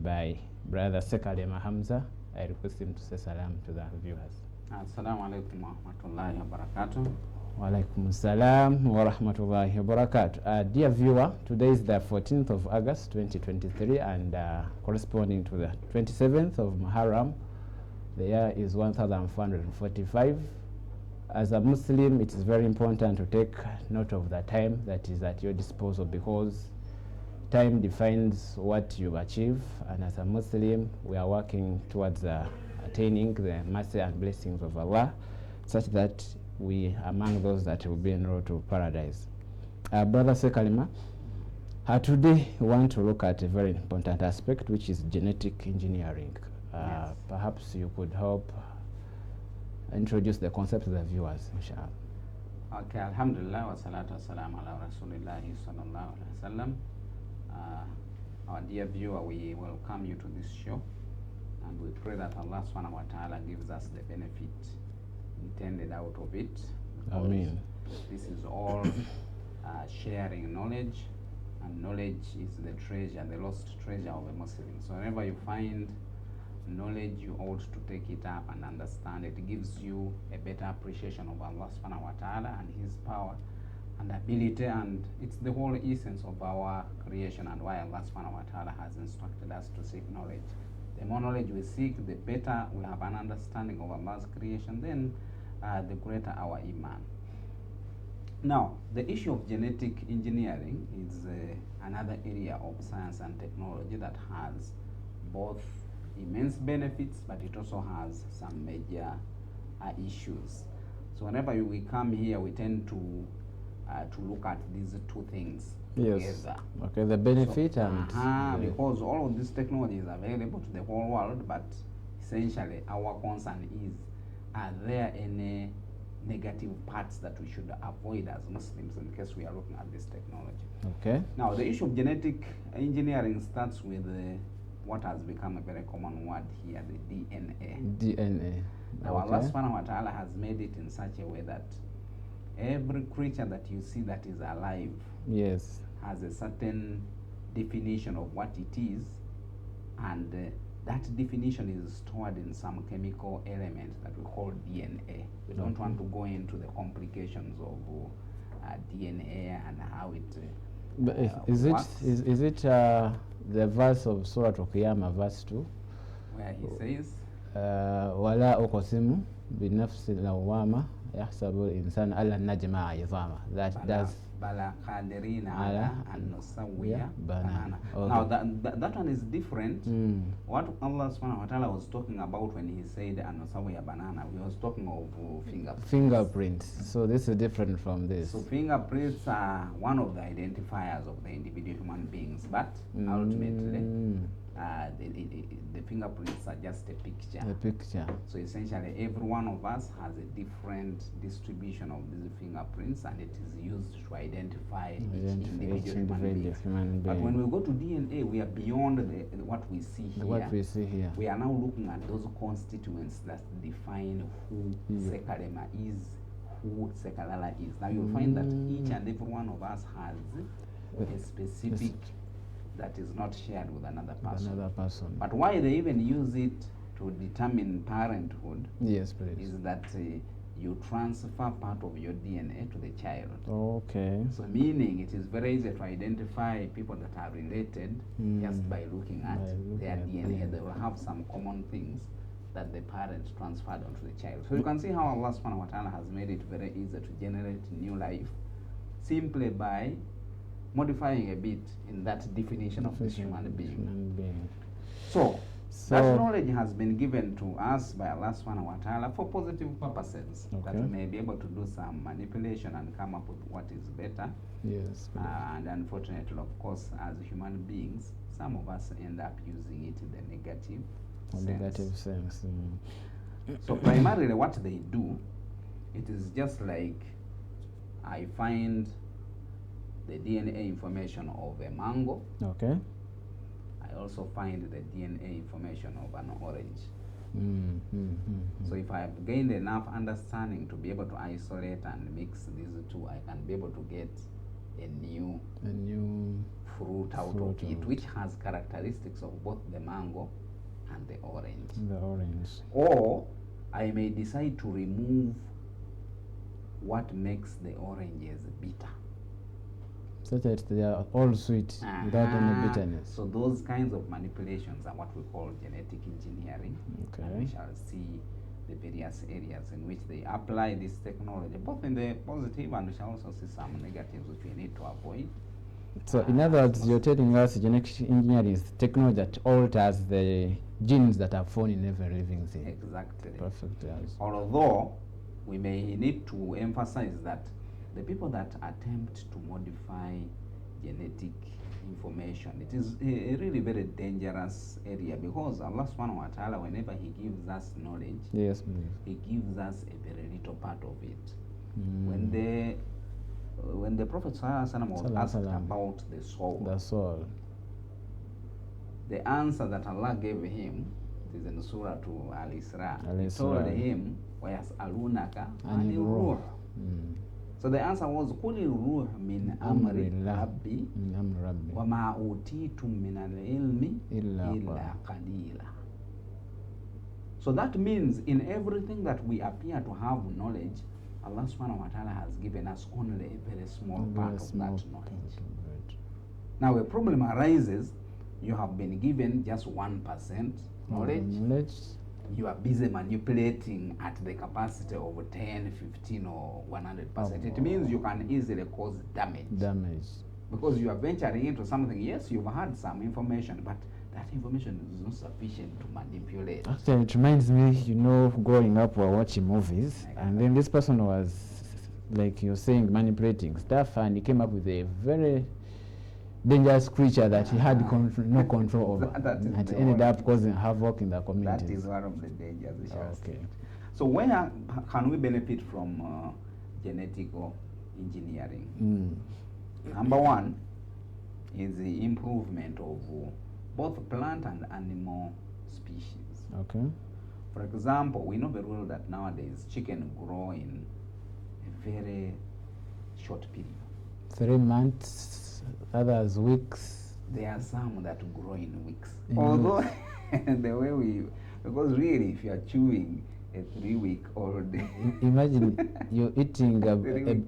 by Brother Sekalema Hamza. I request him to say salam to the viewers. Assalamu alaikum wa rahmatullahi wa barakatuh. Wa alaikum salam wa rahmatullahi wa barakatuh. Dear viewer, today is the 14th of August 2023 and corresponding to the 27th of Muharram. The year is 1445. As a Muslim, it is very important to take note of the time that is at your disposal, because time defines what you achieve, and as a Muslim, we are working towards attaining the mercy and blessings of Allah, such that we are among those that will be enrolled to paradise. Brother Sekalema, today we want to look at a very important aspect, which is genetic engineering. Yes. Perhaps you could help introduce the concept to the viewers, inshallah. Okay, alhamdulillah wa salatu wa salam ala rasulillahi sallallahu alaihi wasallam. Our dear viewer, we welcome you to this show, and we pray that Allah subhanahu wa ta'ala gives us the benefit intended out of it. Amen. This is all sharing knowledge, and knowledge is the treasure, the lost treasure of a Muslim. So whenever you find knowledge, you ought to take it up and understand it. It gives you a better appreciation of Allah subhanahu wa ta'ala and His power and ability, and it's the whole essence of our creation and why Allah subhanahu wa ta'ala has instructed us to seek knowledge. The more knowledge we seek, the better we have an understanding of Allah's creation, then the greater our iman. Now, the issue of genetic engineering is another area of science and technology that has both immense benefits, but it also has some major issues. So whenever we come here, we tend to look at these two things together. Okay, the benefit and because all of this technology is available to the whole world, but essentially our concern is, are there any negative parts that we should avoid as Muslims in case we are looking at this technology? Okay. Now, the issue of genetic engineering starts with what has become a very common word here, the DNA. DNA. Now, Allah subhanahu wa ta'ala has made it in such a way that every creature that you see that is alive, yes, has a certain definition of what it is, and that definition is stored in some chemical element that we call DNA. We don't want to go into the complications of DNA and how it but works. Is it the verse of Surah Al-Qiyamah, verse 2, where he says, وَلَا أُقْسِمُ بِنَفْسِ اللَّوَّامَةِ يَحْسَبُ الْإِنسَانُ أَلَّن نَجْمَعَ عِظَامَهُ. That does Bala qadirina ala an nusawwiya banana. Okay. Now that one is different. What Allah subhanahu wa ta'ala was talking about when he said an nusawwiya banana, he was talking of fingerprints. So this is different from this. So fingerprints are one of the identifiers of the individual human beings, but ultimately the fingerprints are just a picture. A picture. So essentially every one of us has a different distribution of these fingerprints, and it is used to identify each individual human being. But when we go to DNA, we are beyond what we see here. What we see here. We are now looking at those constituents that define who Sekalema is, who Sekalala is. Now you'll find that each and every one of us has a specific that is not shared with another person. But why they even use it to determine parenthood, yes, please, is that you transfer part of your DNA to the child. Okay. So meaning it is very easy to identify people that are related just by looking at their DNA. They will have some common things that the parents transferred onto the child. So you can see how Allah subhanahu wa ta'ala has made it very easy to generate new life simply by modifying a bit in that definition of this human being. So that knowledge has been given to us by Allah subhanahu wa ta'ala for positive purposes, that we may be able to do some manipulation and come up with what is better. Yes. And unfortunately, of course, as human beings, some of us end up using it in the negative sense. So primarily what they do, it is just like I find the DNA information of a mango. Okay. I also find the DNA information of an orange. So if I have gained enough understanding to be able to isolate and mix these two, I can be able to get a new A new fruit out fruit of it, out. which has characteristics of both the mango and the orange. The orange. Or I may decide to remove what makes the oranges bitter. So that they are all sweet without any bitterness. So those kinds of manipulations are what we call genetic engineering. Okay. And we shall see the various areas in which they apply this technology, both in the positive, and we shall also see some negatives which we need to avoid. So in other words, you're telling us genetic engineering is technology that alters the genes that are found in every living thing. Exactly. Perfect. Yes. Although we may need to emphasize that the people that attempt to modify genetic information, it is a really very dangerous area, because Allah subhanahu wa ta'ala, whenever he gives us knowledge, Yes, please. he gives us a very little part of it. Mm. When the Prophet ﷺ was asked about the soul, The soul. the answer that Allah gave him, it is in Surah to Al-Isra, he Al-Isra. told him, وَيَسْأَلُونَكَ عَنِ الرُّوحِ. So the answer was, قُلِ الرُّوحُ مِنْ أَمْرِ رَبِّي من أمر ربي وَمَا أُوتِيتُم مِّنَ الْعِلْمِ إلا إِلَّا قَلِيلًا. So that means in everything that we appear to have knowledge, Allah subhanahu wa ta'ala has given us only a very small part of that knowledge. Now a problem arises, you have been given just 1% knowledge. You are busy manipulating at the capacity of 10, 15 or 100%. It means you can easily cause damage. Because you are venturing into something. Yes, you've had some information, but that information is not sufficient to manipulate. Actually, it reminds me, growing up, we were watching movies, and then this person was, like you're saying, manipulating stuff, and he came up with a very dangerous creature that he had no control over. And it ended up causing havoc in the community. That is one of the dangers we shall see. So where can we benefit from genetic engineering? Number one is the improvement of both plant and animal species. Okay. For example, we know very well that nowadays chicken grow in a very short period. 3 months, others weeks. There are some that grow in weeks. Although the way because really if you are chewing a 3-week-old. Imagine you're eating a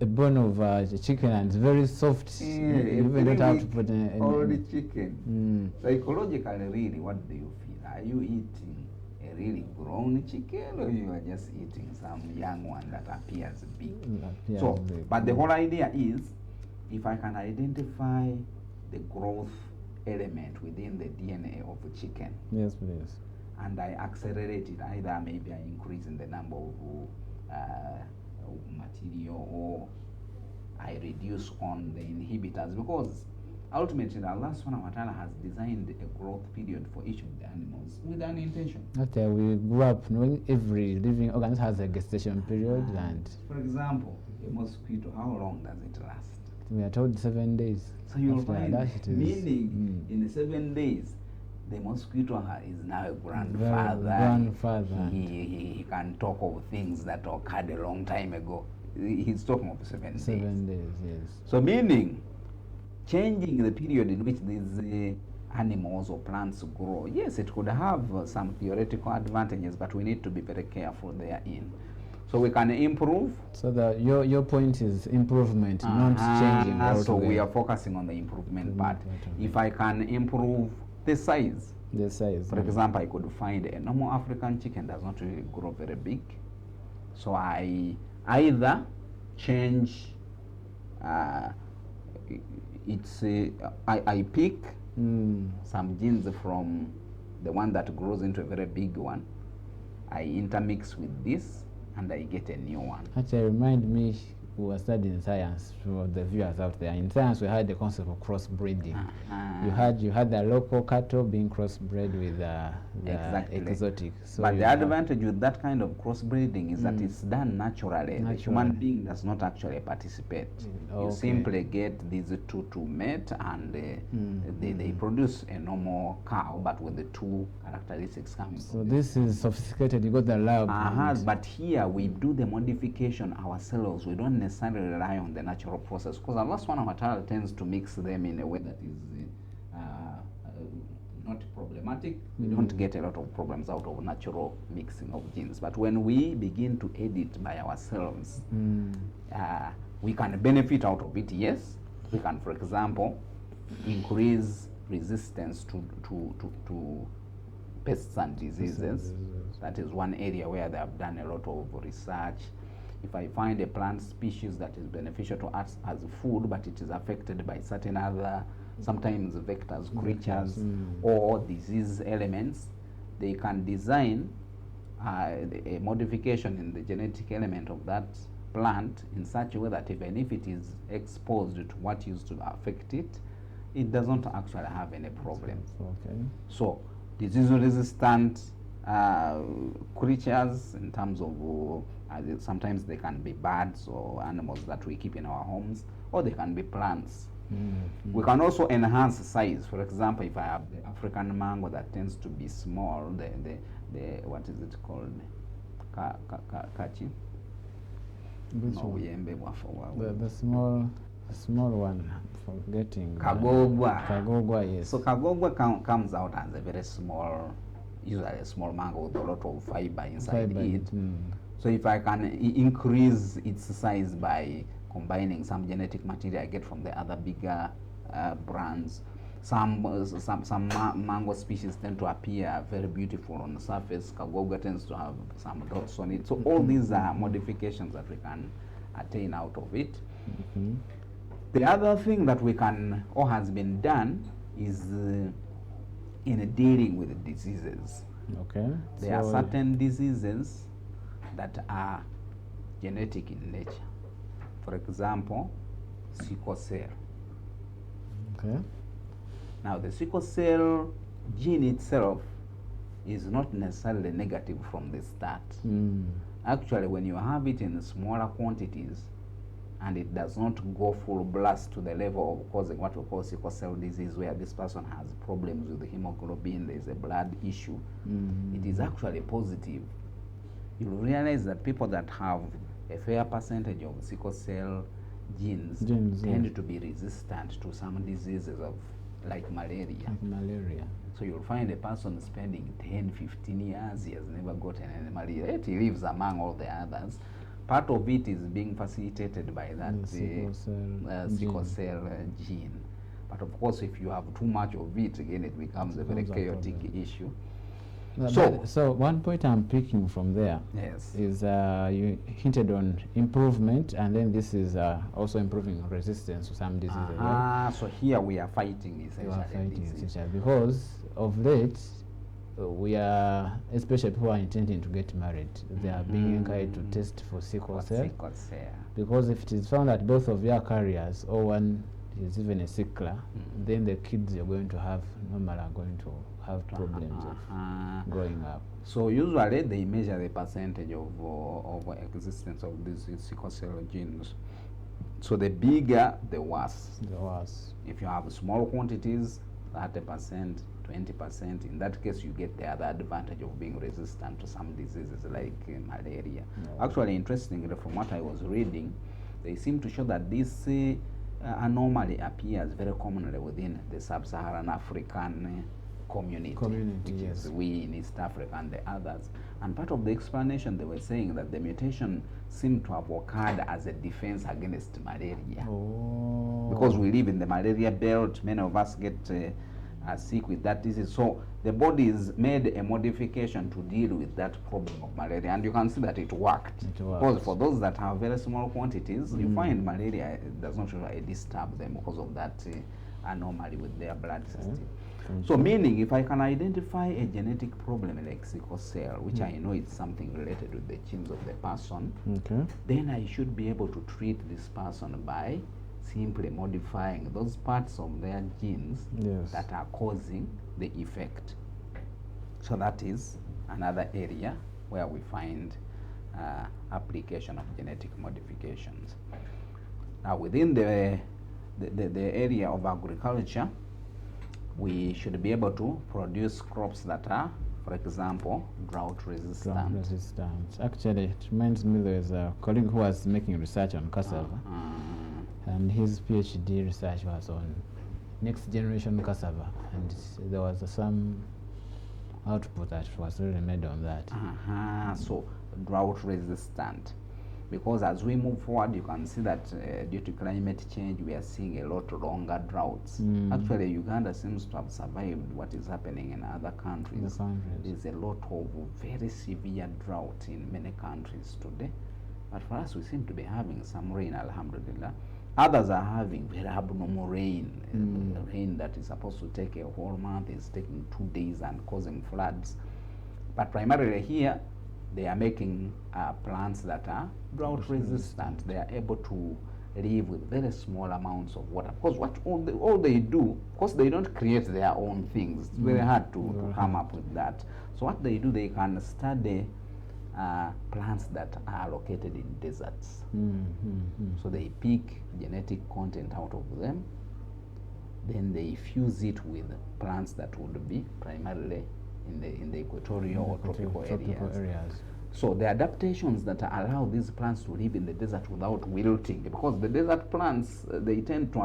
bone of chicken and it's very soft. Yeah, you even don't have to put old chicken. Psychologically, really, what do you feel? Are you eating a really grown chicken, or you are just eating some young one that appears big? But the whole idea is, if I can identify the growth element within the DNA of a chicken. Yes, please. And I accelerate it, either maybe I increase in the number of material, or I reduce on the inhibitors, because ultimately Allah subhanahu wa ta'ala has designed a growth period for each of the animals with an intention. Okay, we grew up knowing every living organism has a gestation period, and for example, a mosquito, how long does it last? We are told 7 days. So you'll find meaning in the 7 days, the mosquito is now a grandfather. He can talk of things that occurred a long time ago. He's talking of 7 days. 7 days, yes. So meaning, changing the period in which these animals or plants grow, yes, it could have some theoretical advantages, but we need to be very careful therein. So we can improve. So your point is improvement, not changing altogether. So we are focusing on the improvement part. If I can improve the size. For example, I could find a normal African chicken does not really grow very big. So I either change I pick some genes from the one that grows into a very big one. I intermix with this and I get a new one. Actually, remind me, we were studying science for the viewers out there. In science, we had the concept of crossbreeding. You had the local cattle being crossbred with the exotic. So but the advantage with that kind of crossbreeding is that it's done naturally. The human being does not actually participate. You simply get these two to mate, and they produce a normal cow, but with the two characteristics coming. So this is sophisticated. You got the lab. But here we do the modification ourselves. We don't necessarily rely on the natural process, because our last one material tends to mix them in a way that is not problematic. We don't get a lot of problems out of natural mixing of genes. But when we begin to edit by ourselves, we can benefit out of it, yes. We can, for example, increase resistance to pests and diseases. That is one area where they have done a lot of research. If I find a plant species that is beneficial to us as food, but it is affected by certain other, sometimes vectors, creatures, or disease elements, they can design a modification in the genetic element of that plant in such a way that even if it is exposed to what used to affect it, it doesn't actually have any problems. Okay. So disease-resistant creatures, in terms of sometimes they can be birds or animals that we keep in our homes, or they can be plants. We can also enhance size. For example, if I have the African mango that tends to be small, the what is it called? Kachi? The small one, forgetting. Kagogwa. Kagogwa, yes. So Kagogwa comes out as a very small, usually a small mango with a lot of fiber inside it. So if I can increase its size by combining some genetic material I get from the other bigger brands, some mango species tend to appear very beautiful on the surface. Kagogwa tends to have some dots on it. So all these are modifications that we can attain out of it. The other thing that we can, or has been done, is in dealing with diseases. Okay. There are certain diseases that are genetic in nature. For example, sickle cell. Okay. Now, the sickle cell gene itself is not necessarily negative from the start. Actually, when you have it in smaller quantities and it does not go full blast to the level of causing what we call sickle cell disease, where this person has problems with the hemoglobin, there is a blood issue, it is actually positive. You'll realize that people that have a fair percentage of sickle cell genes tend to be resistant to some diseases of like malaria. So you'll find a person spending 10, 15 years, he has never gotten any malaria, yet he lives among all the others. Part of it is being facilitated by that sickle cell gene. But of course, if you have too much of it, again, it becomes a very chaotic issue. So one point I'm picking from there is you hinted on improvement, and then this is also improving resistance to some diseases. Right? So here we are fighting essentially. Because of late, we are, especially people who are intending to get married, they are being encouraged to test for sickle cell. Because if it is found that both of you are carriers, or one is even a sickler, then the kids you're going to have normally are going to have problems of growing up. So usually they measure the percentage of existence of these sickle cell genes. So the bigger, the worse. The worse. If you have small quantities, 30%, 20%, in that case you get the other advantage of being resistant to some diseases like malaria. Actually, interestingly, from what I was reading, they seem to show that this anomaly appears very commonly within the sub-Saharan African community, which is we in East Africa and the others. And part of the explanation, they were saying that the mutation seemed to have occurred as a defense against malaria. Because we live in the malaria belt, many of us get sick with that disease. So the body has made a modification to deal with that problem of malaria, and you can see that it worked. Because for those that have very small quantities, you find malaria does not really disturb them because of that anomaly with their blood system. So meaning, if I can identify a genetic problem like sickle cell, which I know it's something related with the genes of the person, then I should be able to treat this person by simply modifying those parts of their genes that are causing the effect. So that is another area where we find application of genetic modifications. Now, within the area of agriculture, we should be able to produce crops that are For example, drought Drought resistant. resistant. Actually, it reminds me there's a colleague who was making research on cassava, and his PhD research was on next generation cassava, and there was some output that was really made on that. So drought resistant, because as we move forward, you can see that due to climate change, we are seeing a lot longer droughts. Actually, Uganda seems to have survived what is happening in other countries. There's a lot of very severe drought in many countries today, but for us, we seem to be having some rain, alhamdulillah. Others are having very abnormal rain. Rain that is supposed to take a whole month is taking 2 days and causing floods. But primarily here, they are making plants that are drought resistant. They are able to live with very small amounts of water. Because what all they do, of course they don't create their own things. It's very hard to come up with that. So what they do, they can study plants that are located in deserts. So they pick genetic content out of them, then they fuse it with plants that would be primarily in the equatorial or tropical areas. So the adaptations that allow these plants to live in the desert without wilting, because the desert plants, they tend to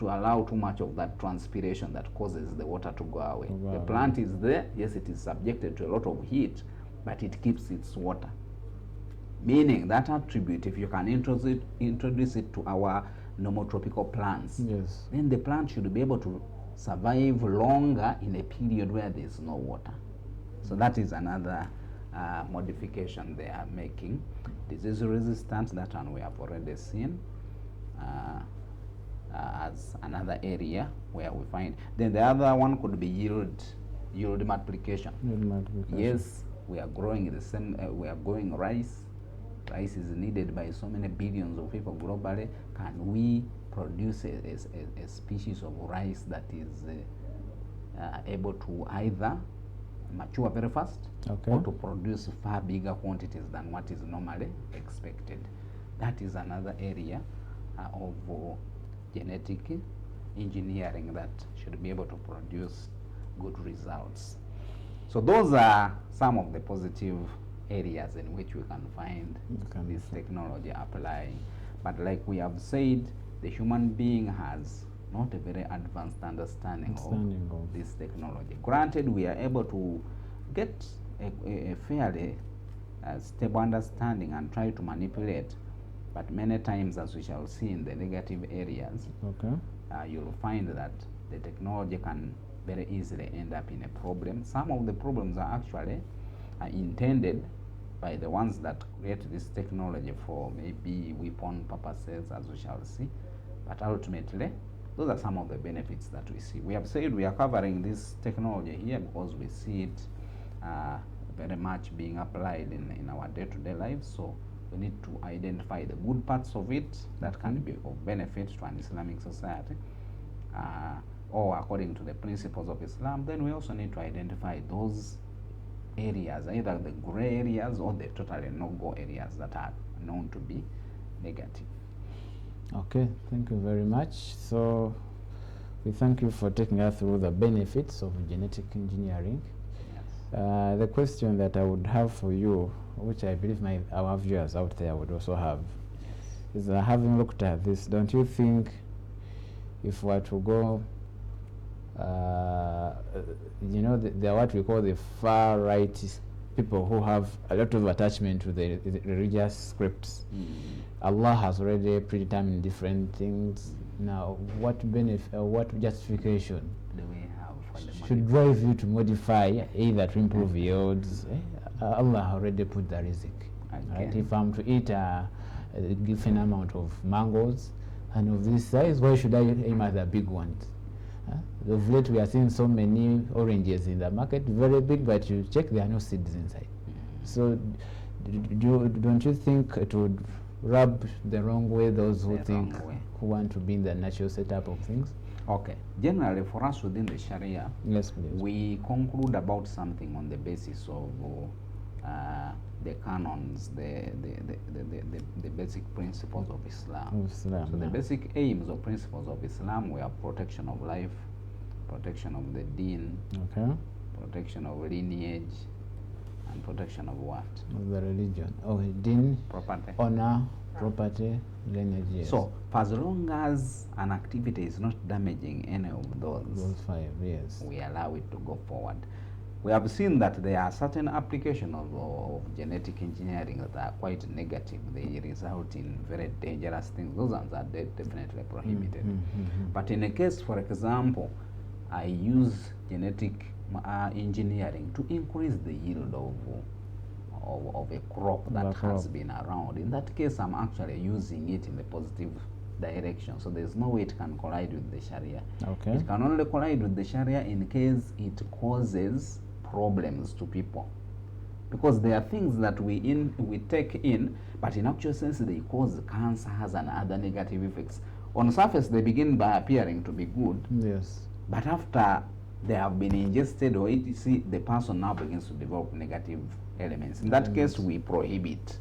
allow too much of that transpiration that causes the water to go away. The plant is there, yes, it is subjected to a lot of heat, but it keeps its water. Meaning that attribute, if you can introduce it to our normal tropical plants, then the plant should be able to survive longer in a period where there is no water. So that is another modification they are making. Disease resistance, that one we have already seen as another area where we find. Then the other one could be yield multiplication. Yes, we are growing the same. We are growing rice. Rice is needed by so many billions of people globally. Can we produce a species of rice that is able to either mature very fast or to produce far bigger quantities than what is normally expected? That is another area of genetic engineering that should be able to produce good results. So those are some of the positive areas in which we can find this technology applying. But like we have said, the human being has not a very advanced understanding of this technology. Granted, we are able to get a fairly stable understanding and try to manipulate, but many times, as we shall see in the negative areas, you'll find that the technology can very easily end up in a problem. Some of the problems are actually intended by the ones that create this technology for maybe weapon purposes, as we shall see, but ultimately those are some of the benefits that we see. We have said we are covering this technology here because we see it very much being applied in our day-to-day lives. So we need to identify the good parts of it that can be of benefit to an Islamic society, or according to the principles of Islam. Then we also need to identify those areas, either the gray areas or the totally no-go areas that are known to be negative. Okay, thank you very much. So we thank you for taking us through the benefits of genetic engineering. Yes. The question that I would have for you, which I believe our viewers out there would also have, is having looked at this, don't you think if we were to go, there are what we call the far right people who have a lot of attachment to the religious scripts. Allah has already predetermined different things. Now, what benefit, what justification Do we have for should drive you to modify, either to improve yields? Allah already put the risk. Right? If I'm to eat a given amount of mangoes and of this size, why should I aim at the big ones? Of late, we are seeing so many oranges in the market, very big, but you check, there are no seeds inside. So don't you think it would rub the wrong way those who who want to be in the natural setup of things? Okay. Generally, for us within the Sharia, yes, please, we conclude about something on the basis of the canons, the basic principles of Islam. So the basic aims or principles of Islam were protection of life, protection of the deen, protection of lineage, and protection of what? Of the religion. Oh, deen, Property. honor, property, lineage. Yes. So, for as long as an activity is not damaging any of those 5, yes. we allow it to go forward. We have seen that there are certain applications of genetic engineering that are quite negative. They result in very dangerous things. Those ones are definitely prohibited. But in a case, for example, I use genetic engineering to increase the yield of a crop that has been around. In that case, I'm actually using it in the positive direction. So there's no way it can collide with the Sharia. Okay. It can only collide with the Sharia in case it causes problems to people. Because there are things that we take in, but in actual sense they cause cancers and other negative effects. On surface they begin by appearing to be good. Yes. But after they have been ingested or etc., the person now begins to develop negative elements. In that case, we prohibit.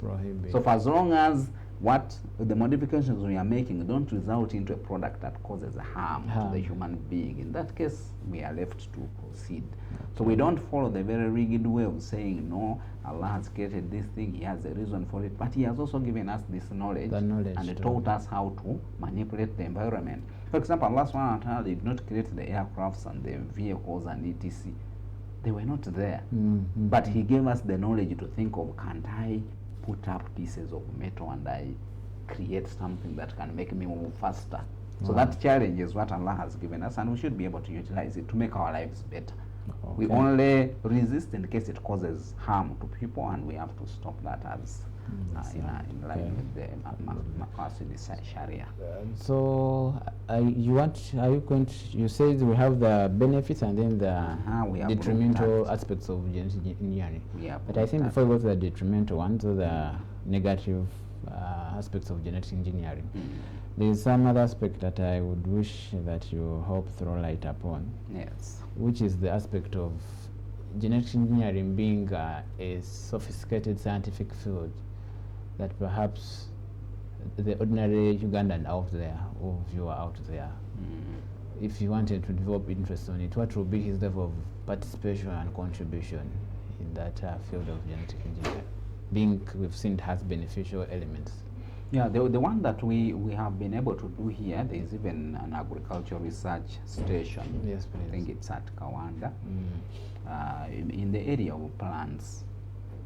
So for as long as what the modifications we are making don't result into a product that causes harm to the human being, in that case, we are left to proceed. So we don't follow the very rigid way of saying, no, Allah has created this thing, He has a reason for it, but He has also given us this knowledge, and taught us how to manipulate the environment. For example, Allah subhanahu wa ta'ala did not create the aircrafts and the vehicles and etc. They were not there. But He gave us the knowledge to think of, can't I put up pieces of metal and I create something that can make me move faster? So that challenge is what Allah has given us, and we should be able to utilize it to make our lives better. We only resist in case it causes harm to people, and we have to stop that as in line with the Maqasid Sharia. So you said we have the benefits and then the detrimental aspects of genetic engineering. But I think before we go to the detrimental ones, or the negative aspects of genetic engineering, there is some other aspect that I would wish that you help throw light upon. Yes. Which is the aspect of genetic engineering being a sophisticated scientific field that perhaps the ordinary Ugandan out there or viewer out there, if he wanted to develop interest on it, what would be his level of participation and contribution in that field of genetic engineering? Being we've seen it has beneficial elements. Yeah, the one that we have been able to do here, there is even an agricultural research station. Yes, please. I think it's at Kawanda, in the area of plants,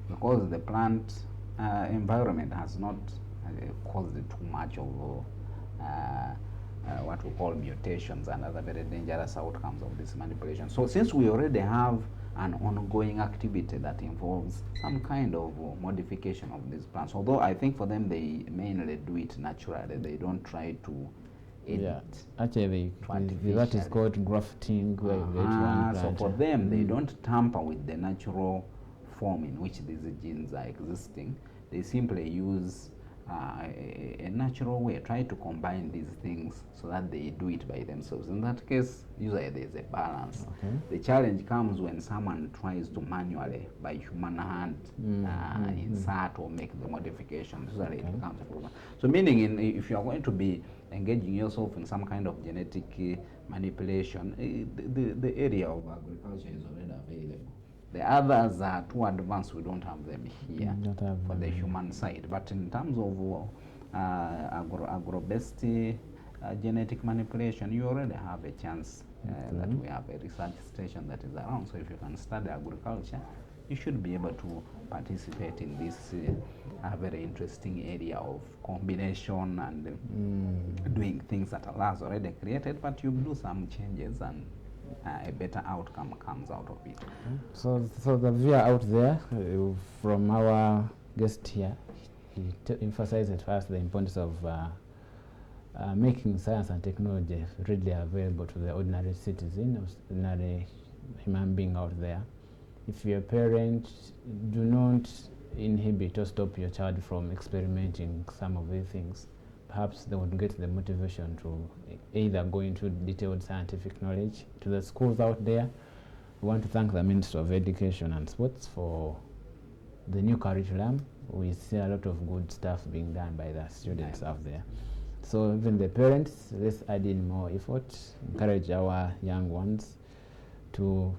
because the plant environment has not caused too much of what we call mutations and other very dangerous outcomes of this manipulation. So since we already have an ongoing activity that involves some kind of modification of these plants, although I think for them they mainly do it naturally, they don't try to edit. Yeah, actually that is called grafting. So for them they don't tamper with the natural form in which these genes are existing. They simply use a natural way, try to combine these things so that they do it by themselves. In that case, usually there's a balance. The challenge comes when someone tries to manually, by human hand, insert or make the modifications. Usually it becomes a problem. So meaning, if you are going to be engaging yourself in some kind of genetic manipulation, the area of agriculture is already available. The others are too advanced, we don't have them here for the human side. But in terms of agro-based genetic manipulation, you already have a chance that we have a research station that is around. So if you can study agriculture, you should be able to participate in this very interesting area of combination and doing things that Allah has already created, but you do some changes and a better outcome comes out of it. So the viewer out there, from our guest here, he emphasized first the importance of making science and technology readily available to the ordinary citizen, ordinary human being out there. If you're a parent, do not inhibit or stop your child from experimenting some of these things. Perhaps they would get the motivation to either go into detailed scientific knowledge. To the schools out there, we want to thank the Ministry of Education and Sports for the new curriculum. We see a lot of good stuff being done by the students out there. So even the parents, let's add in more effort, encourage our young ones to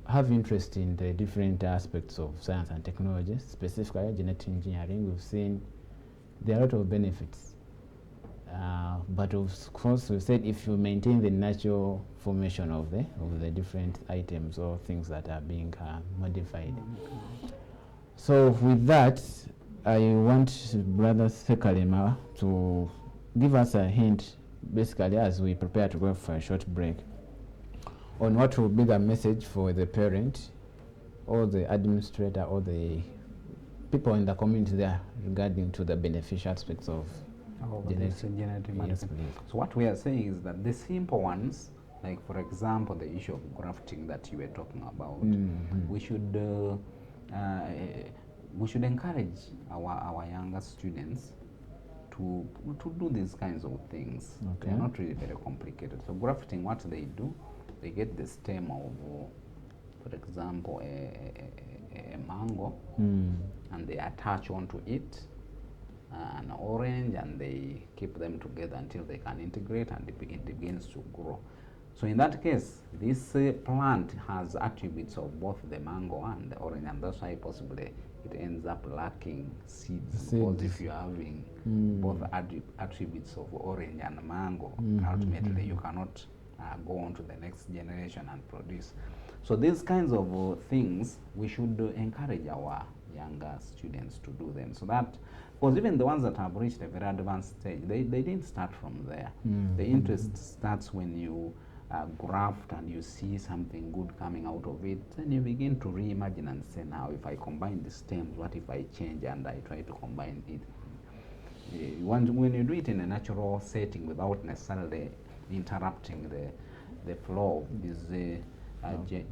have interest in the different aspects of science and technology, specifically genetic engineering, we've seen there are a lot of benefits. But of course, we said if you maintain the natural formation of the different items or things that are being modified. So with that, I want Brother Sekalema to give us a hint, basically, as we prepare to go for a short break, on what will be the message for the parent or the administrator or the people in the community there regarding to the beneficial aspects of genetic manipulation. So what we are saying is that the simple ones, like for example the issue of grafting that you were talking about, we should encourage our younger students to do these kinds of things. Okay. They're not really very complicated. So grafting, what they do, they get the stem of, for example, a mango, and they attach onto it an orange, and they keep them together until they can integrate and it begins to grow. So in that case, this plant has attributes of both the mango and the orange, and that's why possibly it ends up lacking seeds. Because if you're having both attributes of orange and mango, ultimately you cannot go on to the next generation and produce. So these kinds of things, we should encourage our younger students to do them, so that, because even the ones that have reached a very advanced stage, they didn't start from there. The interest starts when you graft and you see something good coming out of it, and you begin to reimagine and say, now if I combine the stems, what if I change and I try to combine it? When you do it in a natural setting without necessarily interrupting the flow of these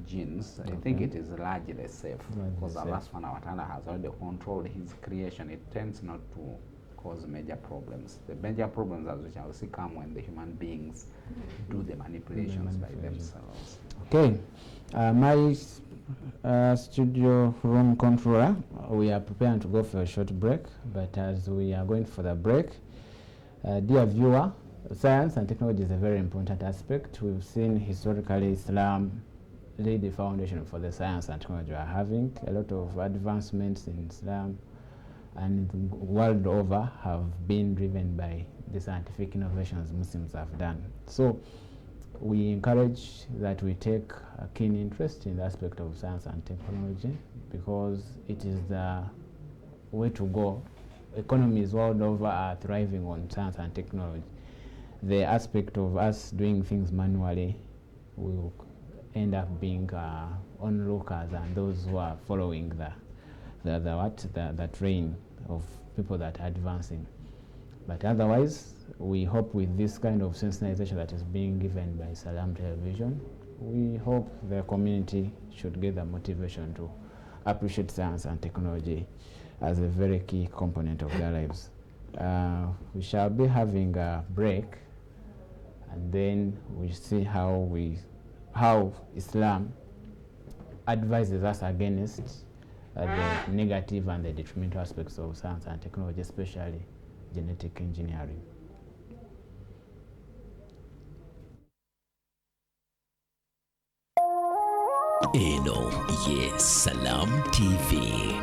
genes, I think it is largely safe, because Allah subhanahu wa ta'ala has already controlled his creation. It tends not to cause major problems. The major problems, as we shall see, come when the human beings do the manipulations by themselves. Okay. My studio room controller, we are preparing to go for a short break, but as we are going for the break, dear viewer, science and technology is a very important aspect. We've seen historically Islam lay the foundation for the science and technology we are having. A lot of advancements in Islam and the world over have been driven by the scientific innovations Muslims have done. So we encourage that we take a keen interest in the aspect of science and technology, because it is the way to go. Economies world over are thriving on science and technology. The aspect of us doing things manually will end up being onlookers and those who are following the train of people that are advancing. But otherwise, we hope with this kind of sensitization that is being given by Salam Television, we hope the community should get the motivation to appreciate science and technology as a very key component of their lives. We shall be having a break, and then we see how Islam advises us against the negative and the detrimental aspects of science and technology, especially genetic engineering. Eno ye Salam TV.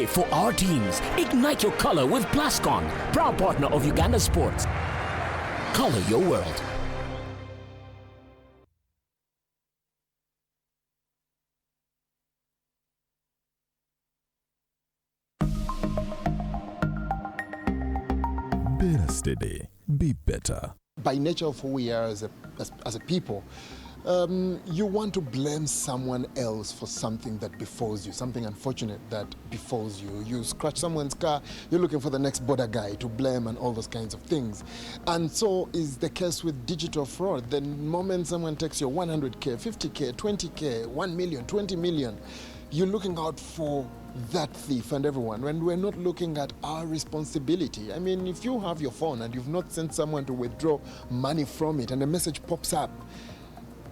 For our teams, ignite your color with Plascon, proud partner of Uganda Sports. Color your world. Better steady, be better. By nature of who we are as a people, you want to blame someone else for something that befalls you, something unfortunate that befalls you. You scratch someone's car, you're looking for the next border guy to blame and all those kinds of things. And so is the case with digital fraud. The moment someone takes your 100K, 50K, 20K, 1 million, 20 million, you're looking out for that thief and everyone, when we're not looking at our responsibility. I mean, if you have your phone and you've not sent someone to withdraw money from it and a message pops up,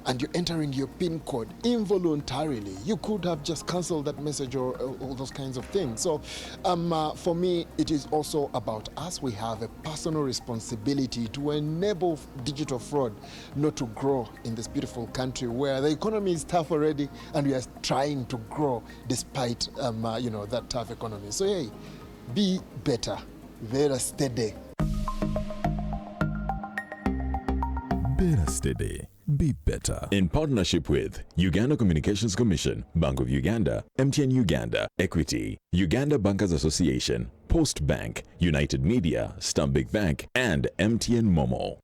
and you're entering your PIN code involuntarily, you could have just canceled that message or all those kinds of things. So for me, it is also about us. We have a personal responsibility to enable digital fraud not to grow in this beautiful country where the economy is tough already and we are trying to grow despite that tough economy. So hey, be better, very steady. Better steady. Be better. In partnership with Uganda Communications Commission, Bank of Uganda, MTN Uganda, Equity, Uganda Bankers Association, Post Bank, United Media, Stanbic Bank, and MTN Momo.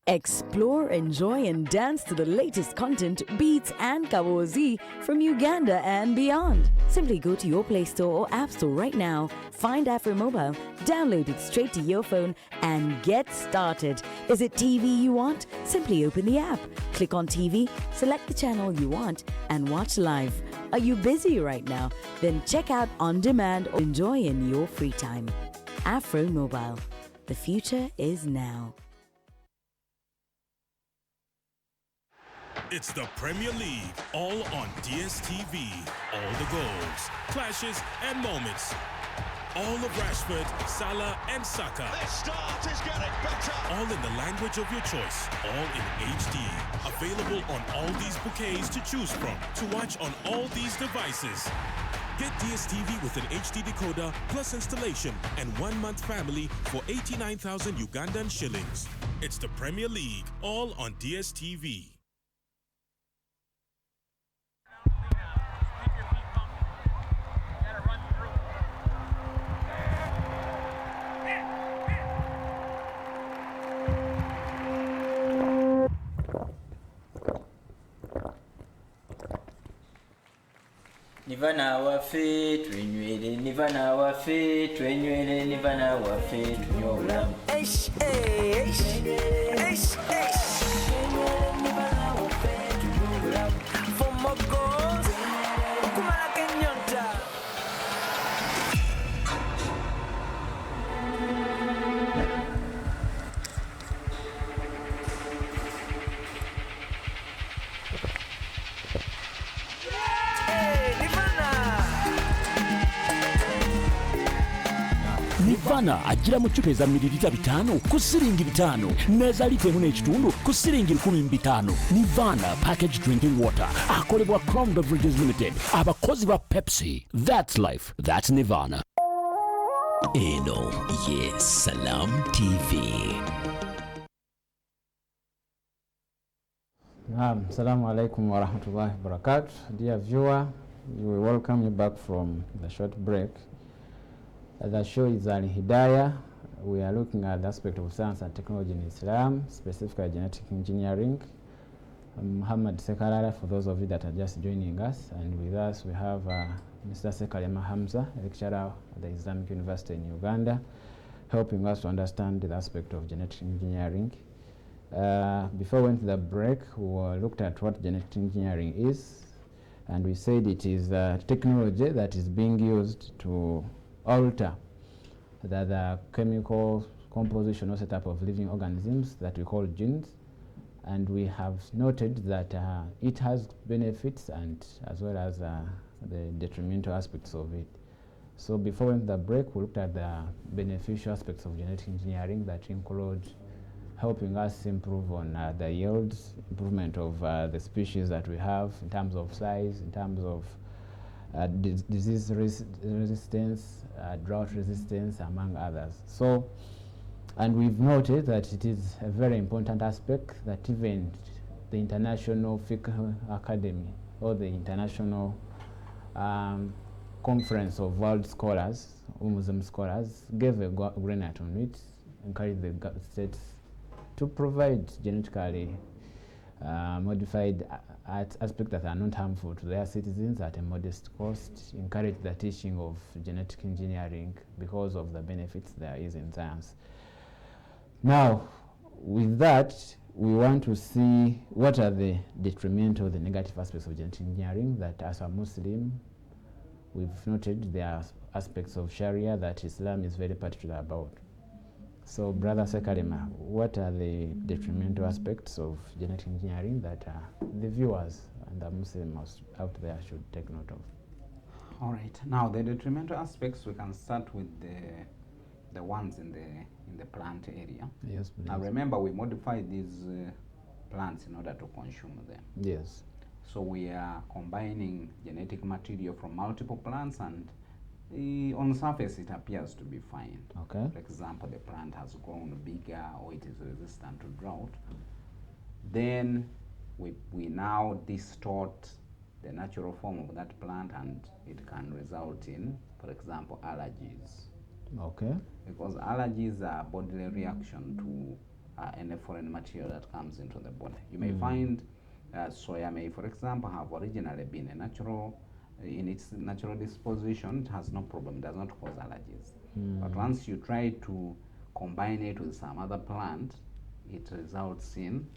Explore, enjoy, and dance to the latest content, beats, and kawozi from Uganda and beyond. Simply go to your Play Store or App Store right now, find Afro Mobile, download it straight to your phone, and get started. Is it TV you want? Simply open the app, click on TV, select the channel you want, and watch live. Are you busy right now? Then check out On Demand or enjoy in your free time. Afro Mobile. The future is now. It's the Premier League, all on DSTV. All the goals, clashes, and moments. All of Rashford, Salah, and Saka. This start is getting better. All in the language of your choice. All in HD. Available on all these bouquets to choose from. To watch on all these devices. Get DSTV with an HD decoder plus installation and 1 month family for 89,000 Ugandan shillings. It's the Premier League, all on DSTV. Nivana wafe twenywele nivana wafe twenywele nivana wafe tunyola eish eish eish eish nivana wafe tunyola for more goals kumala kenyonta. Nivana agira mu cupa eza mililita 5 ku siringi 5 neza litemu n'ekitundu ku siringi 15. Nivana packaged drinking water akolebwa Crown Beverages Limited, abakozi ba Pepsi. That's life. That's Nivana. Eno ye Salam TV. Assalamu alaikum wa rahmatullahi wa barakatuh. Dear viewer, we welcome you back from the short break. The show is AlHidaaya. We are looking at the aspect of science and technology in Islam, specifically genetic engineering. Muhammad Sekalala, for those of you that are just joining us, and with us we have Mr. Sekalema Hamza, lecturer at the Islamic University in Uganda, helping us to understand the aspect of genetic engineering. Before we went to the break, we looked at what genetic engineering is, and we said it is technology that is being used to alter the chemical composition or setup of living organisms that we call genes, and we have noted that it has benefits and as well as the detrimental aspects of it. So before we went to the break, we looked at the beneficial aspects of genetic engineering that include helping us improve on the yields, improvement of the species that we have in terms of size, in terms of disease resistance, drought resistance, among others. So, and we've noted that it is a very important aspect that even the International Fiqh Academy or the International Conference of World Scholars, or Muslim scholars, gave a green light on it, encouraged the states to provide genetically modified aspects that are not harmful to their citizens at a modest cost, encourage the teaching of genetic engineering because of the benefits there is in science. Now, with that, we want to see what are the detrimental, the negative aspects of genetic engineering that as a Muslim, we've noted there are aspects of Sharia that Islam is very particular about. So, Brother Sekalema, what are the detrimental aspects of genetic engineering that the viewers and the Muslims out there should take note of? All right. Now, the detrimental aspects, we can start with the ones in the plant area. Yes, please. Now, remember, we modified these plants in order to consume them. Yes. So we are combining genetic material from multiple plants, and on the surface it appears to be fine. Okay. For example, the plant has grown bigger or it is resistant to drought. Then we now distort the natural form of that plant, and it can result in, for example, allergies. Okay. Because allergies are bodily reaction to any foreign material that comes into the body. You may find soya may, for example, have originally been a natural, in its natural disposition, it has no problem, does not cause allergies. But once you try to combine it with some other plant, it results in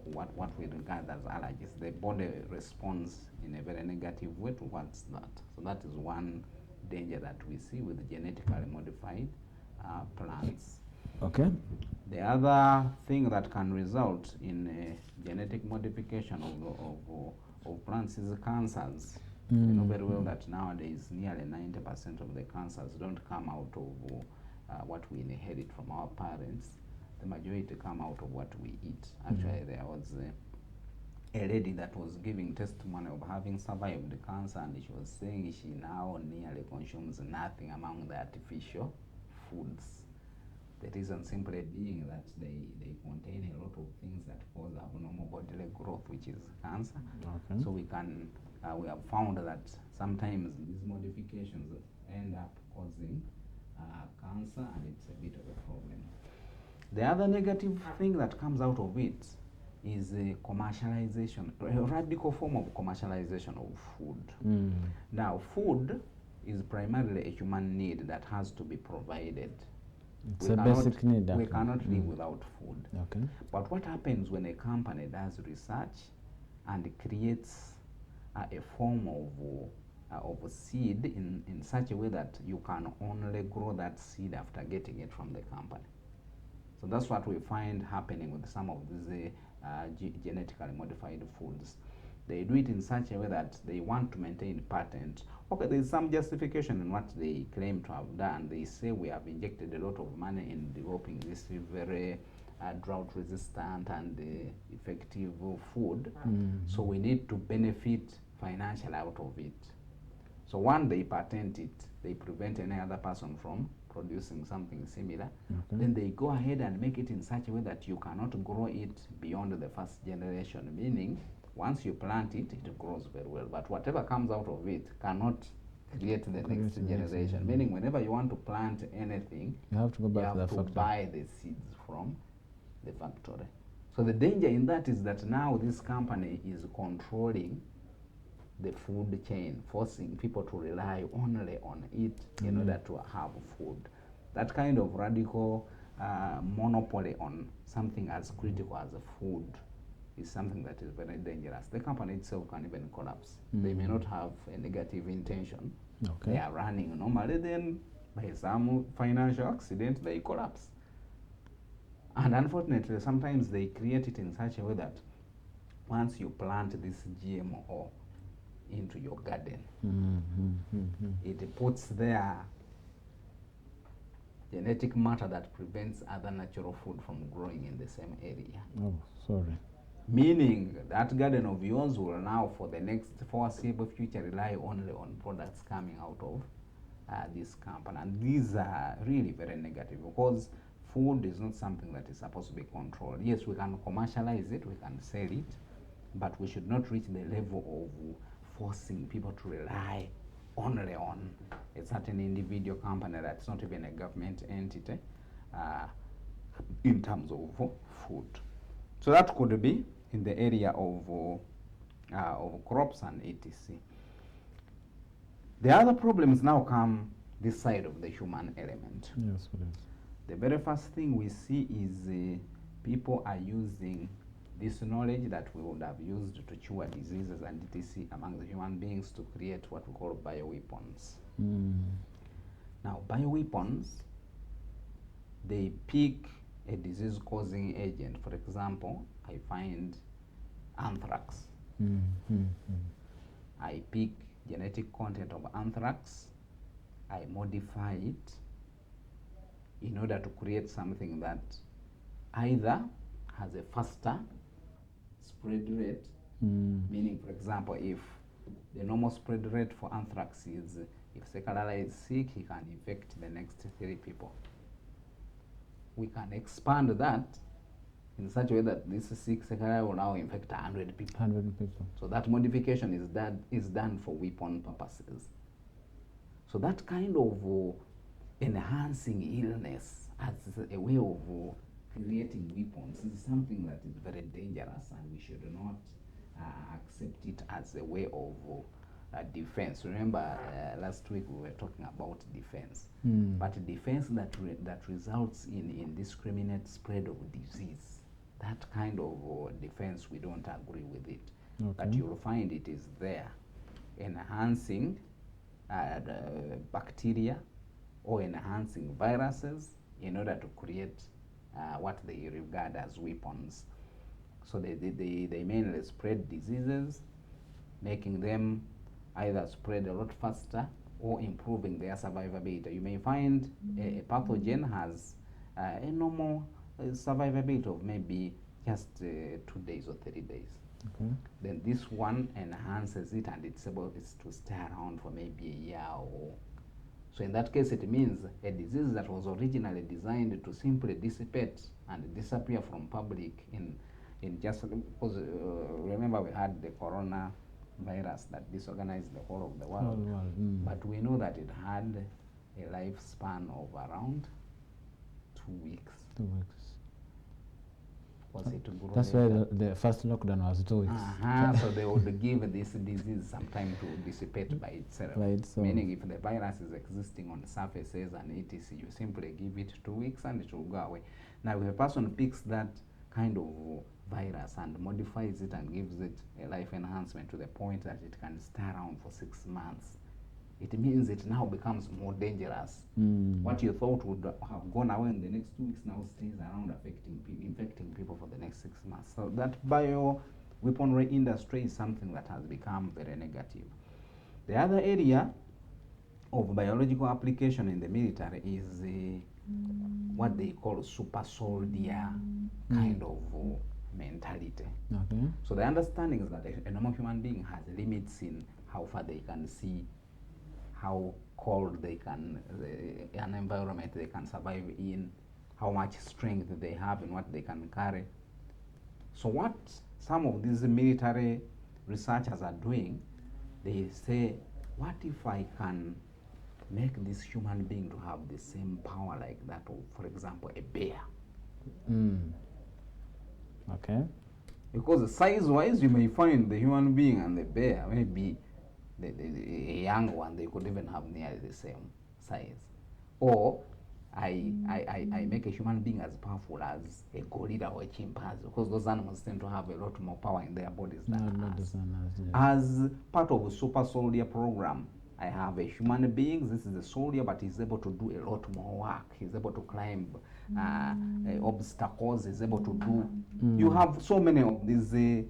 what we regard as allergies. The body responds in a very negative way towards that. So that is one danger that we see with genetically modified plants. Okay. The other thing that can result in genetic modification of plants is cancers. You know very well that nowadays nearly 90% of the cancers don't come out of what we inherit from our parents. The majority come out of what we eat. Actually, there was a lady that was giving testimony of having survived the cancer, and she was saying she now nearly consumes nothing among the artificial foods. The reason simply being that they contain a lot of things that cause abnormal bodily growth, which is cancer. Okay. So we have found that sometimes these modifications end up causing cancer, and it's a bit of a problem. The other negative thing that comes out of it is commercialization, a radical form of commercialization of food. Now, food is primarily a human need that has to be provided. It's a basic need. We cannot live without food. Okay. But what happens when a company does research and creates a form of a seed in such a way that you can only grow that seed after getting it from the company? So that's what we find happening with some of these genetically modified foods. They do it in such a way that they want to maintain patent. Okay, there's some justification in what they claim to have done. They say we have injected a lot of money in developing this very drought resistant and effective food. So we need to benefit financially out of it. So one, they patent it, they prevent any other person from producing something similar. Then they go ahead and make it in such a way that you cannot grow it beyond the first generation, meaning once you plant it, it grows very well. But whatever comes out of it cannot create the next generation, meaning whenever you want to plant anything, you have to go back to the factory, buy the seeds from the factory. So the danger in that is that now this company is controlling the food chain, forcing people to rely only on it in order to have food. That kind of radical monopoly on something as critical as food is something that is very dangerous. The company itself can even collapse. They may not have a negative intention. Okay. They are running normally, then by some financial accident they collapse. And unfortunately, sometimes they create it in such a way that once you plant this GMO into your garden, it puts there genetic matter that prevents other natural food from growing in the same area. Oh, sorry. Meaning that garden of yours will now, for the next foreseeable future, rely only on products coming out of this company. And these are really very negative, because food is not something that is supposed to be controlled. Yes, we can commercialize it, we can sell it, but we should not reach the level of forcing people to rely only on a certain individual company that's not even a government entity, in terms of food. So that could be in the area of crops and etc. The other problems now come this side of the human element. Yes, please. The very first thing we see is people are using this knowledge that we would have used to cure diseases and etc. among the human beings to create what we call bioweapons. Now, bioweapons, they pick a disease-causing agent. For example, I find anthrax. I pick genetic content of anthrax, I modify it in order to create something that either has a faster spread rate, meaning, for example, if the normal spread rate for anthrax is, if Sekalala is sick, he can infect the next 3 people. We can expand that in such a way that this sick Sekalala will now infect 100 people. 100 people. So that modification is done for weapon purposes. So that kind of enhancing illness as a way of creating weapons is something that is very dangerous, and we should not accept it as a way of defense. Remember, last week we were talking about defense, but defense that results in indiscriminate spread of disease, that kind of defense, we don't agree with it. Okay. But you'll find it is there, enhancing the bacteria or enhancing viruses in order to create what they regard as weapons. So they mainly spread diseases, making them either spread a lot faster or improving their survivability. You may find a pathogen has a normal survivability of maybe just 2 days or 3 days. Okay. Then this one enhances it, and it's able to stay around for maybe a year or so. In that case, it means a disease that was originally designed to simply dissipate and disappear from public in just because remember we had the corona virus that disorganized the whole of the world. But we know that it had a lifespan of around 2 weeks. 2 weeks. Was it That's why the first lockdown was 2 weeks. So they would give this disease some time to dissipate by itself. Meaning if the virus is existing on surfaces and etc., you simply give it 2 weeks and it will go away. Now if a person picks that kind of virus and modifies it and gives it a life enhancement to the point that it can stay around for 6 months, it means it now becomes more dangerous. What you thought would have gone away in the next 2 weeks now stays around, infecting people for the next 6 months. So that bioweaponry industry is something that has become very negative. The other area of biological application in the military is what they call super soldier kind of mentality. Okay. So the understanding is that a normal human being has limits in how far they can see, how cold they can, an environment they can survive in, how much strength they have and what they can carry. So what some of these military researchers are doing, they say, what if I can make this human being to have the same power like that of, for example, a bear? Okay. Because size-wise, you may find the human being and the bear, maybe a young one, they could even have nearly the same size. Or I make a human being as powerful as a gorilla or a chimpanzee, because those animals tend to have a lot more power in their bodies than us. As part of a super soldier program, I have a human being, this is a soldier, but he's able to do a lot more work. He's able to climb obstacles, he's able to do. You have so many of these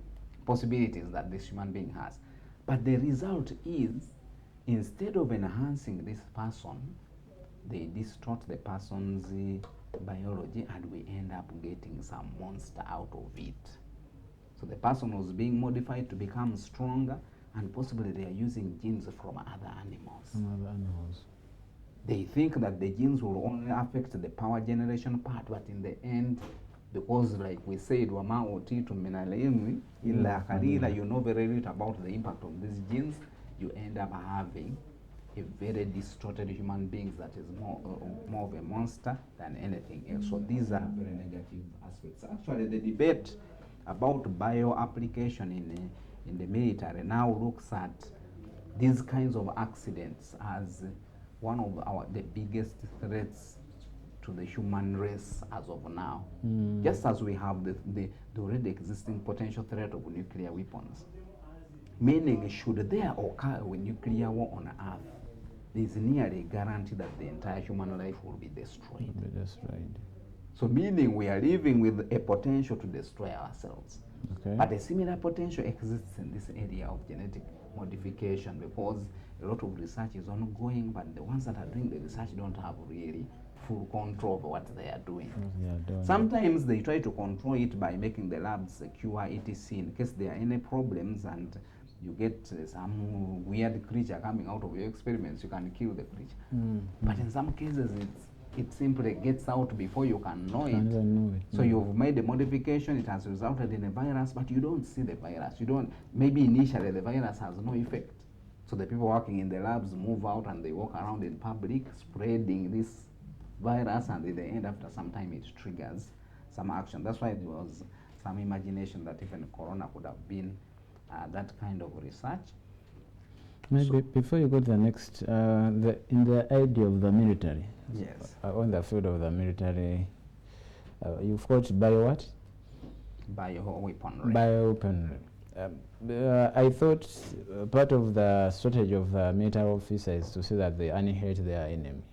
possibilities that this human being has. But the result is, instead of enhancing this person, they distort the person's biology, and we end up getting some monster out of it. So the person was being modified to become stronger, and possibly they are using genes from other animals. They think that the genes will only affect the power generation part, but in the end, because like we said, wama otitu minalilmi illa qalila, you know very little about the impact of these genes, you end up having a very distorted human being that is more of a monster than anything else. So these are very negative aspects. Actually, the debate about bio application in the military now looks at these kinds of accidents as one of the biggest threats to the human race as of now. Just as we have the already existing potential threat of nuclear weapons. Meaning, should there occur a nuclear war on Earth, there is nearly a guarantee that the entire human life will be destroyed. So meaning we are living with a potential to destroy ourselves. Okay. But a similar potential exists in this area of genetic modification because a lot of research is ongoing, but the ones that are doing the research don't have really full control over what they are doing. Sometimes they try to control it by making the labs secure, etc. in case there are any problems and you get some weird creature coming out of your experiments, you can kill the creature. But in some cases, it simply gets out before you can know it. So you've made a modification, it has resulted in a virus, but you don't see the virus. Maybe initially the virus has no effect. So the people working in the labs move out and they walk around in public spreading this virus, and in the end, after some time, it triggers some action. That's why there was some imagination that even Corona could have been that kind of research. Maybe before you go to the next, in the idea of the military, yes, on the field of the military, you've got bio what? Bioweaponry. Bioweaponry. I thought part of the strategy of the military officer is to say that they annihilate their enemy.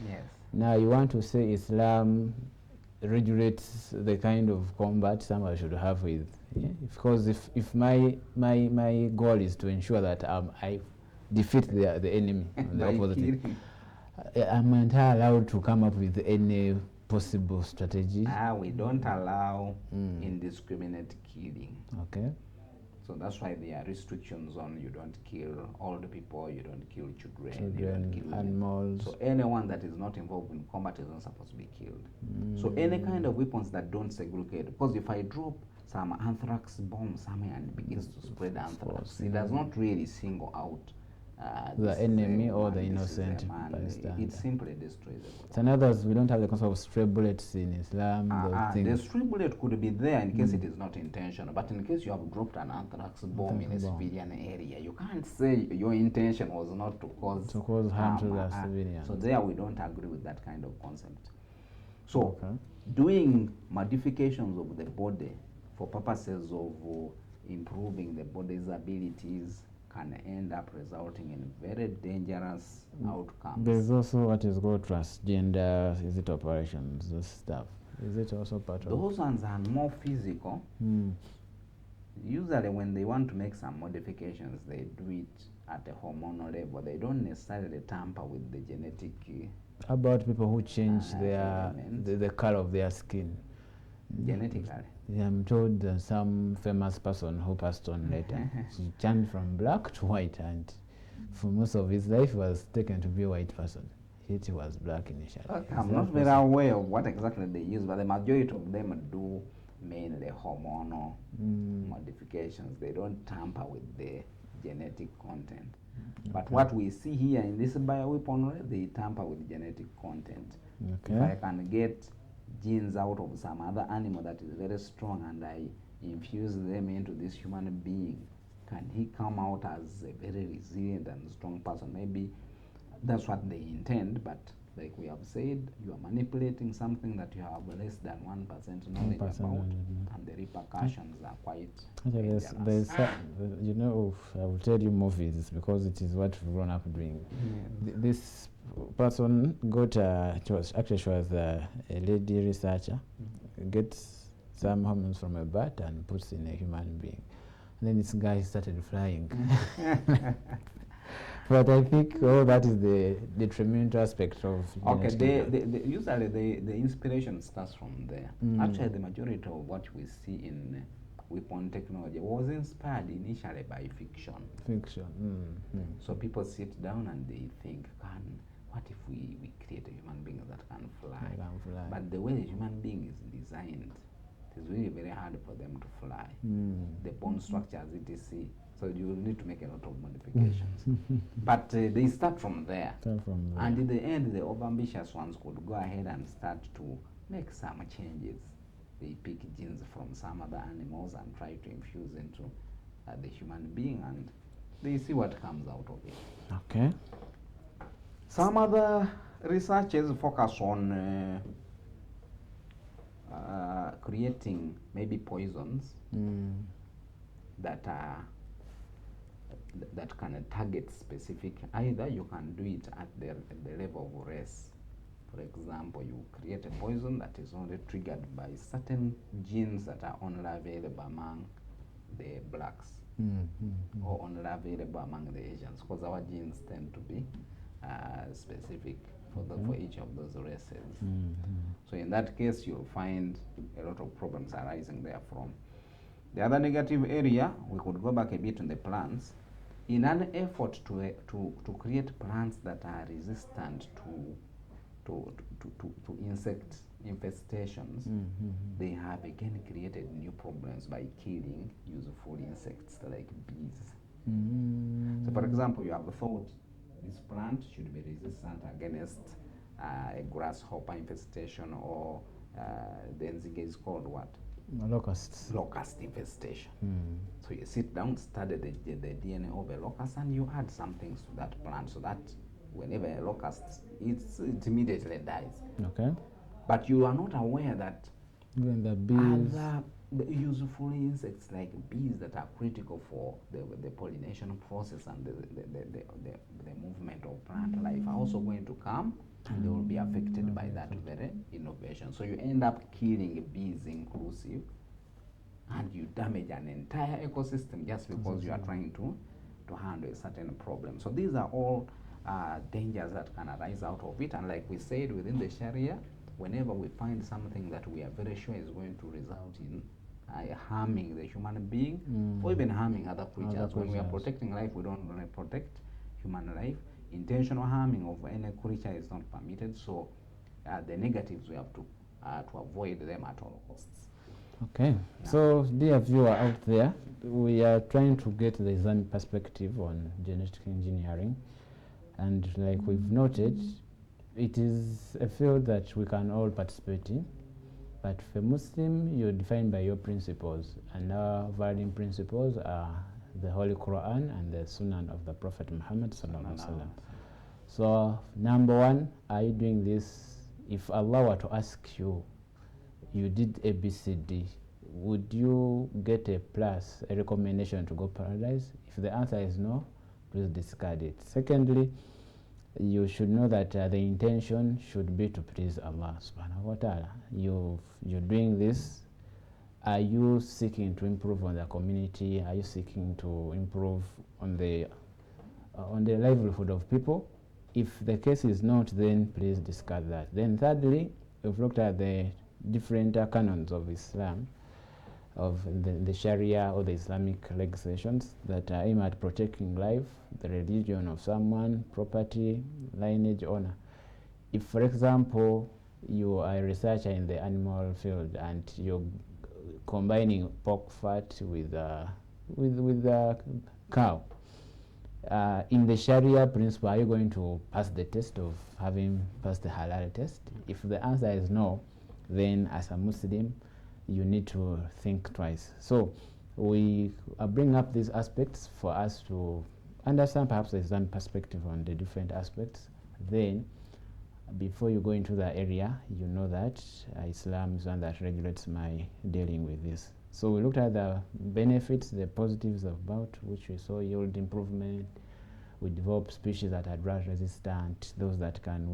Yes. Now you want to say Islam regulates the kind of combat somebody should have with, because if my goal is to ensure that I defeat the enemy on the opposite, I'm not allowed to come up with any possible strategy. We don't allow indiscriminate killing. Okay. So that's why there are restrictions on you don't kill old people, you don't kill children, you don't kill animals. So anyone that is not involved in combat is not supposed to be killed. So any kind of weapons that don't segregate, because if I drop some anthrax bomb somewhere and it begins to spread anthrax, it does not really single out the enemy or the innocent bystander. It simply destroys it. And others, we don't have the concept of stray bullets in Islam. The stray bullet could be there in case it is not intentional, but in case you have dropped an anthrax bomb in a civilian area, you can't say your intention was not to cause harm to the civilians. So there we don't agree with that kind of concept. So doing modifications of the body for purposes of improving the body's abilities can end up resulting in very dangerous outcomes. There's also what is called transgender, is it operations, this stuff. Is it also part of those ones are more physical. Usually when they want to make some modifications, they do it at a hormonal level. They don't necessarily tamper with the genetic. How about people who change the color of their skin? Genetically? Yeah, I'm told some famous person who passed on later, she turned from black to white, and for most of his life was taken to be a white person. He was black initially. Okay, I'm not very aware of what exactly they use, but the majority of them do mainly hormonal modifications. They don't tamper with the genetic content. But what we see here in this bioweaponry, they tamper with genetic content. If I can get genes out of some other animal that is very strong and I infuse them into this human being, can he come out as a very resilient and strong person? Maybe that's what they intend, but like we have said, you are manipulating something that you have less than 1% knowledge about, and the repercussions are quite dangerous. You know, I will tell you movies because it is what we've grown up doing. This person got she was a lady researcher, gets some hormones from a bat and puts in a human being, and then this guy started flying. But I think that is the detrimental aspect of usually the inspiration starts from there. Actually, the majority of what we see in weapon technology was inspired initially by fiction. So people sit down and they think, what if we create a human being that can fly? But the way the human being is designed, it's really very hard for them to fly. The bone structures, etc. So you will need to make a lot of modifications. But they start from there. And in the end, the overambitious ones could go ahead and start to make some changes. They pick genes from some other animals and try to infuse into the human being, and they see what comes out of it. Okay. Some other researchers focus on creating maybe poisons that are that can target specific. Either you can do it at the level of race. For example, you create a poison that is only triggered by certain genes that are only available among the blacks, or only available among the Asians, because our genes tend to be specific for each of those races. So in that case, you'll find a lot of problems arising therefrom. The other negative area, we could go back a bit on the plants. In an effort to create plants that are resistant to insect infestations, they have again created new problems by killing useful insects like bees. So for example, you have thought this plant should be resistant against a grasshopper infestation, or the nzige is called what? Locusts. Locust infestation. So you sit down, study the DNA of a locust, and you add some things to that plant so that whenever a locust eats, it immediately dies. Okay. But you are not aware that even the bees, other useful insects like bees that are critical for the pollination process and the movement of plant life are also going to come, and they will be affected by that very innovation. So you end up killing bees inclusive, and you damage an entire ecosystem just because you are trying to handle a certain problem. So these are all dangers that can arise out of it. And like we said, within the Sharia, whenever we find something that we are very sure is going to result in harming the human being, or even harming other creatures. When we are protecting life, we don't only protect human life. Intentional harming of any creature is not permitted. So the negatives, we have to avoid them at all costs. Okay. Yeah. So, dear viewer out there, we are trying to get the Islamic perspective on genetic engineering, and like we've noted, it is a field that we can all participate in. But for Muslim, you're defined by your principles, and our guiding principles are the Holy Quran and the Sunnah of the Prophet Muhammad sallallahu alaihi wasallam. So, number one, are you doing this? If Allah were to ask you, you did ABCD, would you get a plus, a recommendation to go paradise? If the answer is no, please discard it. Secondly, you should know that the intention should be to please Allah subhanahu wa ta'ala. You're doing this. Are you seeking to improve on the community? Are you seeking to improve on the livelihood of people? If the case is not, then please discard that. Then thirdly, we've looked at the different canons of Islam, of the Sharia or the Islamic legislations that are aimed at protecting life, the religion of someone, property, lineage, honor. If, for example, you are a researcher in the animal field and you're combining pork fat with cow, in the Sharia principle, are you going to pass the test of having passed the halal test? If the answer is no, then as a Muslim, you need to think twice. So we bring up these aspects for us to understand perhaps the Islamic perspective on the different aspects. Then, before you go into the area, you know that Islam is one that regulates my dealing with this. So we looked at the benefits, the positives about which we saw yield improvement. We develop species that are drought resistant, those that can,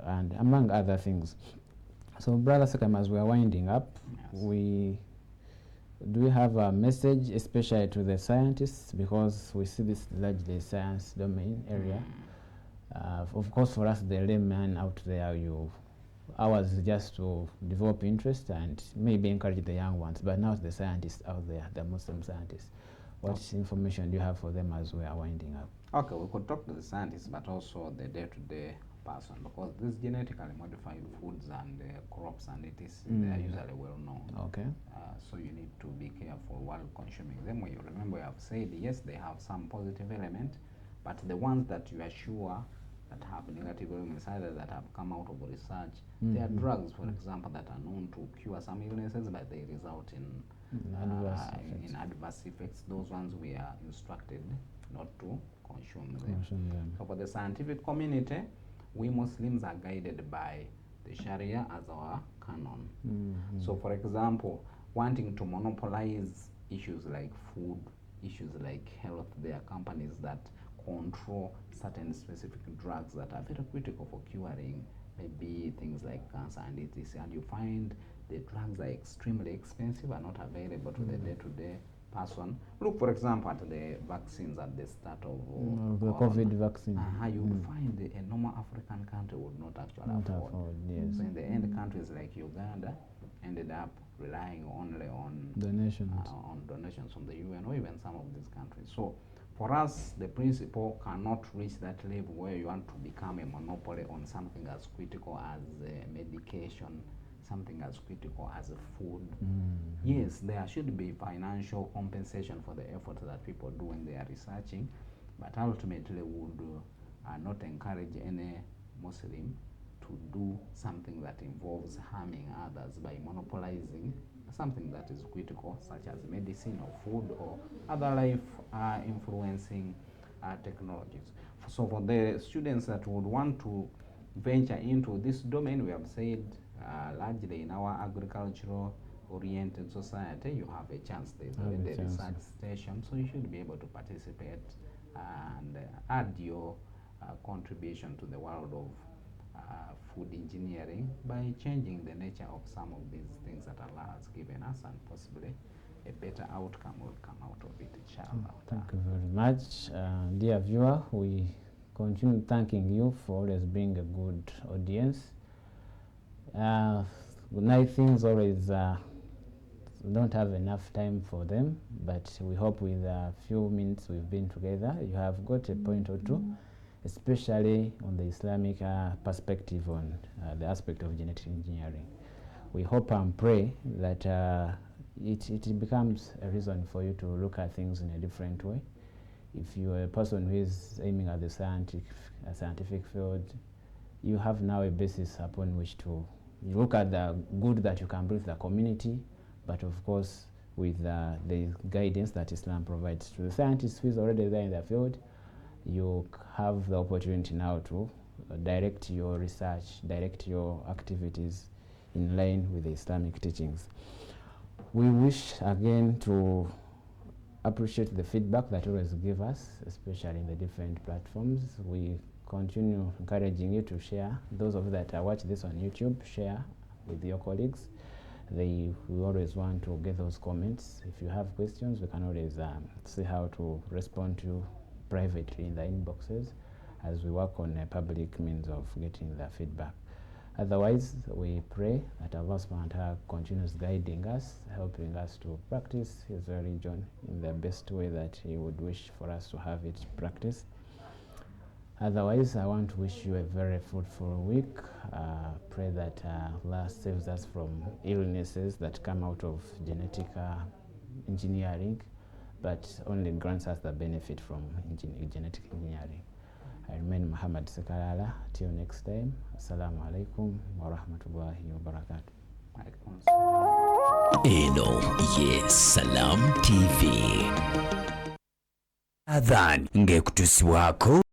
and among other things. So, Brother Sekam, as we are winding up, do we have a message, especially to the scientists, because we see this largely science domain area. Of course, for us, the layman out there, ours is just to develop interest and maybe encourage the young ones. But now the scientists out there, the Muslim scientists, what information do you have for them as we are winding up? Okay, we could talk to the scientists, but also the day-to-day person, because these genetically modified foods and crops and it is they are usually well known. Okay. So you need to be careful while consuming them. When you remember, you have said yes, they have some positive element, but the ones that you are sure that have negative elements, either that have come out of research, there are drugs, for example, that are known to cure some illnesses, but they result in adverse effects. Those ones we are instructed not to consume them. So for the scientific community, we Muslims are guided by the Sharia as our canon. So for example, wanting to monopolize issues like food, issues like health, there are companies that control certain specific drugs that are very critical for curing maybe things like cancer and etc. And you find the drugs are extremely expensive and not available to the day-to-day person. Look, for example, at the vaccines at the start of the COVID vaccine. You would find a normal African country would not actually afford. Yes. So in the end, countries like Uganda ended up relying only on donations from the UN or even some of these countries. So for us, the principle cannot reach that level where you want to become a monopoly on something as critical as medication, something as critical as food. Yes, there should be financial compensation for the effort that people do when they are researching, but ultimately would not encourage any Muslim to do something that involves harming others by monopolizing something that is critical, such as medicine or food or other life influencing technologies. So for the students that would want to venture into this domain, we have said largely in our agricultural oriented society, you have a chance. There's already a research station, so you should be able to participate and add your contribution to the world of food engineering by changing the nature of some of these things that Allah has given us, and possibly a better outcome will come out of it, inshallah. Thank you very much. Dear viewer, we continue thanking you for always being a good audience. Night things always we don't have enough time for them, but we hope with a few minutes we've been together, you have got a point or two, especially on the Islamic perspective on the aspect of genetic engineering. We hope and pray that it becomes a reason for you to look at things in a different way. If you're a person who is aiming at the scientific field, you have now a basis upon which to look at the good that you can bring to the community, but of course with the guidance that Islam provides. To the scientist who is already there in the field, you have the opportunity now to direct your research, direct your activities in line with the Islamic teachings. We wish again to appreciate the feedback that you always give us, especially in the different platforms. We continue encouraging you to share. Those of you that watch this on YouTube, share with your colleagues. We always want to get those comments. If you have questions, we can always see how to respond to you privately in the inboxes as we work on a public means of getting the feedback. Otherwise, we pray that Allah subhanahu wa ta'ala continues guiding us, helping us to practice His religion in the best way that He would wish for us to have it practiced. Otherwise, I want to wish you a very fruitful week. Pray that Allah saves us from illnesses that come out of genetic engineering, but only grants us the benefit from genetic engineering. I remain Muhammad Sekalala. Till next time, Assalamu alaikum wa rahmatullahi wa barakatuh. Eno ye Salam TV. Adhan ngekutuswako